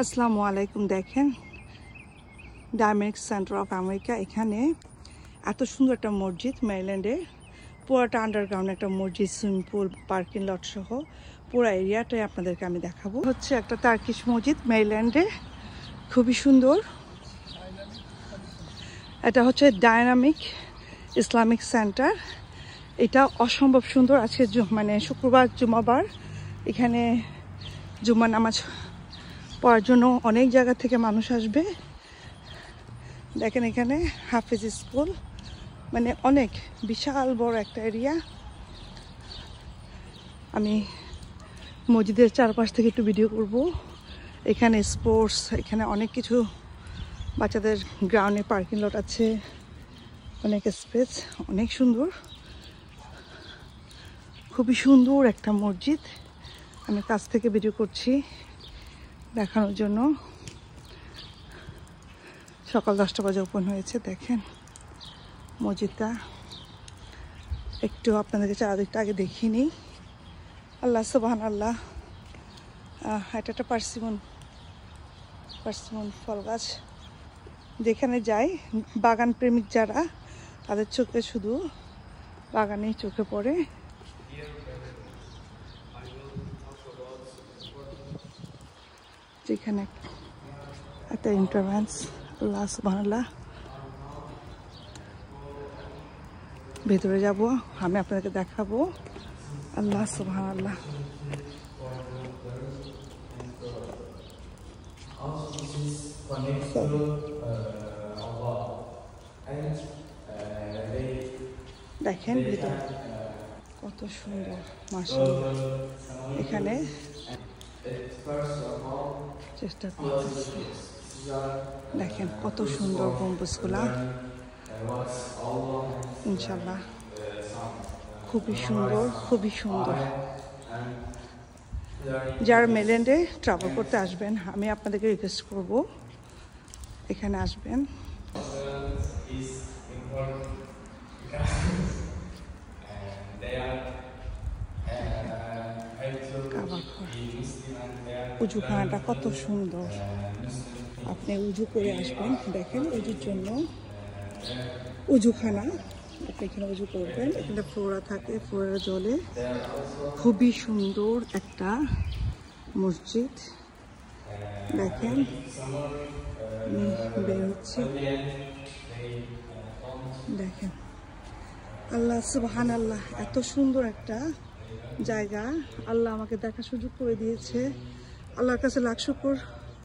আসসালামু আলাইকুম। দেখেন ডায়মন্ড সেন্টার অফ আমেরিকা, এখানে এত সুন্দর একটা মসজিদ মেরিল্যান্ডে, পুরোটা আন্ডারগ্রাউন্ড একটা মসজিদ, সুইমিং পুল, পার্কিং লট সহ পুরো এরিয়াটাই আপনাদেরকে আমি দেখাবো। হচ্ছে একটা টার্কিশ মসজিদ মেরিল্যান্ডে, খুবই সুন্দর। এটা হচ্ছে ডায়নামিক ইসলামিক সেন্টার। এটা অসম্ভব সুন্দর। আজকে মানে শুক্রবার জুমাবার, এখানে জুম্মা নামাজ পড়ার জন্য অনেক জায়গা থেকে মানুষ আসবে। দেখেন এখানে হাফেজ স্কুল, মানে অনেক বিশাল বড় একটা এরিয়া। আমি মসজিদের চারপাশ থেকে একটু ভিডিও করব। এখানে স্পোর্টস, এখানে অনেক কিছু, বাচ্চাদের গ্রাউন্ডে পার্কিং লট আছে, অনেক স্পেস, অনেক সুন্দর, খুবই সুন্দর একটা মসজিদ। আমি কাছ থেকে ভিডিও করছি দেখানোর জন্য। সকাল 10টা বাজে ওপেন হয়েছে। দেখেন মসজিদটা একটু আপনাদেরকে চারদিকটা আগে দেখিয়ে নিই। আল্লাহ সুবহানাল্লাহ। এটা একটা পার্সিমন ফল গাছ। যেখানে যাই, বাগান প্রেমিক যারা, তাদের চোখে শুধু বাগানেই চোখে পড়ে। যেখানে একটা এন্ট্রান্স, আল্লাহ সুবহানাল্লাহ। ভেতরে যাব, আমি আপনাদেরকে দেখাবো। আল্লাহ সুবহানাল্লাহ। দেখেন ভিতরে কত সুন্দর, মাশাআল্লাহ। এখানে চেষ্টা করতেছি। দেখেন কত সুন্দর গম্বুজগুলা, ইনশাআল্লাহ খুবই সুন্দর, খুবই সুন্দর। যারা মেরিল্যান্ডে ট্রাভেল করতে আসবেন, আমি আপনাদেরকে রিকোয়েস্ট করব এখানে আসবেন। উজুখানাটা কত সুন্দর, আপনি উজু করে আসবেন। দেখেন উজুর জন্য উজুখানা, আপনি এখানে উজু করবেন। এখানে ফোয়ারা থাকে, ফোয়ারা জলে, খুবই সুন্দর একটা মসজিদ। দেখেন বের হচ্ছে, দেখেন আল্লাহ সুবহানাল্লাহ। এত সুন্দর একটা জায়গা আল্লাহ আমাকে দেখার সুযোগ করে দিয়েছে। আল্লাহর কাছে লাখ শুকর।